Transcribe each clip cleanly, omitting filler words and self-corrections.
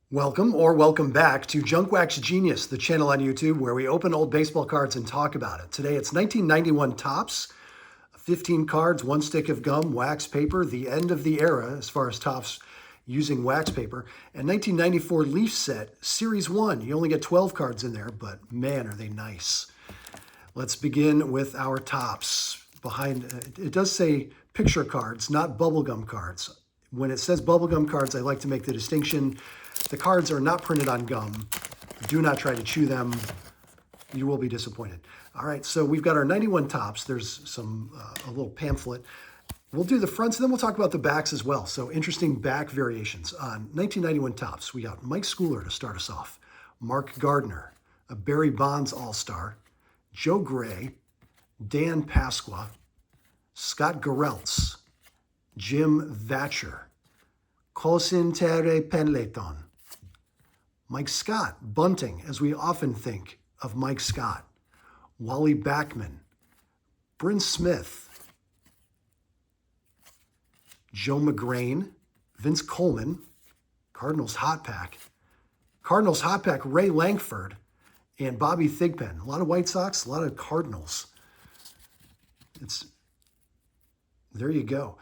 Welcome or welcome back to Junk Wax Genius, the channel on YouTube where we open old baseball cards and talk about it. Today it's 1991 Topps, 15 cards, one stick of gum, wax paper, the end of the era as far as Topps using wax paper, and 1994 Leaf Set, Series 1. You only get 12 cards in there, but man, are they nice. Let's begin with our Topps. Behind it does say picture cards, not bubblegum cards. When it says bubblegum cards, I like to make the distinction. The cards are not printed on gum. Do not try to chew them. You will be disappointed. All right, so we've got our 91 Topps. There's some a little pamphlet. We'll do the fronts, and then we'll talk about the backs as well. So interesting back variations on 1991 Topps. We got Mike Schooler to start us off, Mark Gardner, a Barry Bonds All-Star, Joe Gray, Dan Pasqua, Scott Gereltz, Jim Vatcher, Cosin Terre Penleton, Mike Scott, bunting, as we often think of Mike Scott, Wally Backman, Bryn Smith, Joe McGrain, Vince Coleman, Cardinals Hot Pack, Ray Lankford, and Bobby Thigpen. A lot of White Sox, a lot of Cardinals. There you go.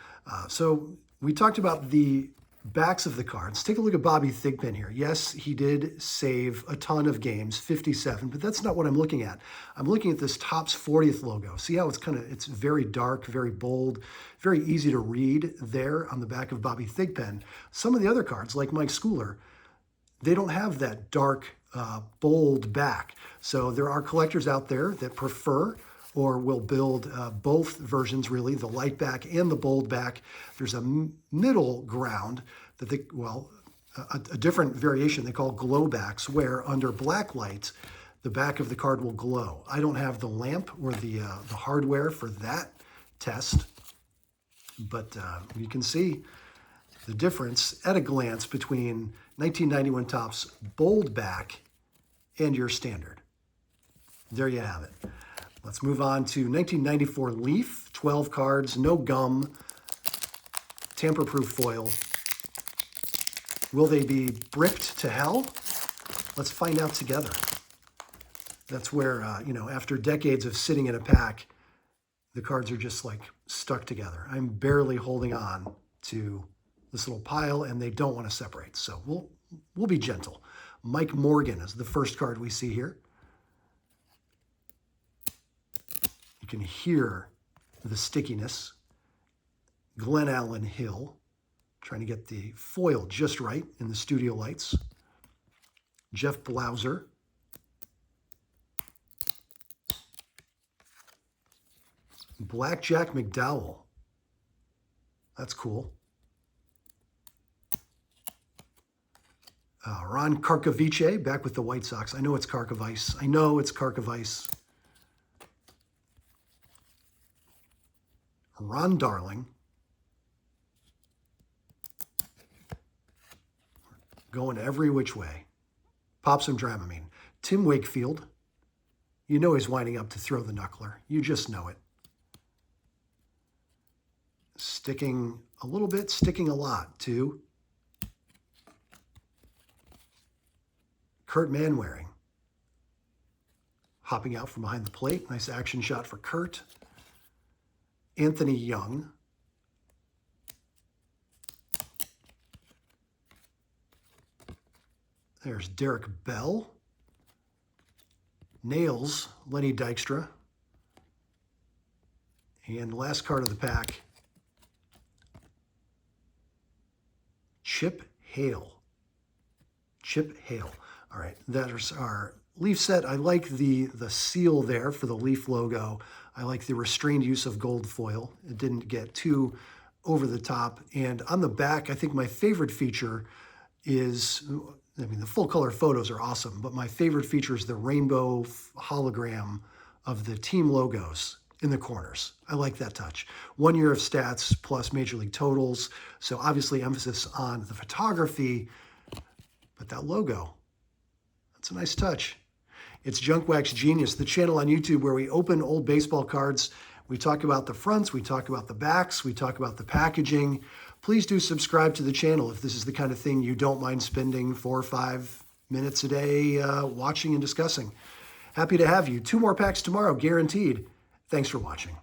So we talked about the backs of the cards. Take a look at Bobby Thigpen here. Yes, he did save a ton of games, 57, but that's not what I'm looking at. I'm looking at this Topps 40th logo. See how it's very dark, very bold, very easy to read there on the back of Bobby Thigpen. Some of the other cards, like Mike Schooler, they don't have that dark, bold back. So there are collectors out there that prefer or will build both versions, really, the light back and the bold back. There's a middle ground that a different variation they call glow backs, where under black light, the back of the card will glow. I don't have the lamp or the hardware for that test, but you can see the difference at a glance between 1991 Topps bold back and your standard. There you have it. Let's move on to 1994 Leaf, 12 cards, no gum, tamper-proof foil. Will they be bricked to hell? Let's find out together. That's where, after decades of sitting in a pack, the cards are just like stuck together. I'm barely holding on to this little pile, and they don't want to separate. So we'll be gentle. Mike Morgan is the first card we see here. You can hear the stickiness. Glenn Allen Hill, trying to get the foil just right in the studio lights. Jeff Blauser. Blackjack McDowell. That's cool. Ron Karkovice, back with the White Sox. I know it's Karkovice. I know it's Karkovice. Ron Darling. Going every which way. Pop some Dramamine. Tim Wakefield. You know he's winding up to throw the knuckler. You just know it. Sticking a little bit, sticking a lot too. Kurt Manwaring. Hopping out from behind the plate. Nice action shot for Kurt. Anthony Young. There's Derek Bell. Nails, Lenny Dykstra. And last card of the pack, Chip Hale. Chip Hale. All right, that is our Leaf set. I like the seal there for the Leaf logo. I like the restrained use of gold foil. It didn't get too over the top. And on the back, I think my favorite feature is, the full color photos are awesome, but my favorite feature is the rainbow hologram of the team logos in the corners. I like that touch. 1 year of stats plus Major League totals. So obviously emphasis on the photography, but that logo, that's a nice touch. It's Junk Wax Genius, the channel on YouTube where we open old baseball cards. We talk about the fronts, we talk about the backs, we talk about the packaging. please do subscribe to the channel if this is the kind of thing you don't mind spending 4 or 5 minutes a day watching and discussing. Happy to have you. 2 more packs tomorrow, guaranteed. Thanks for watching.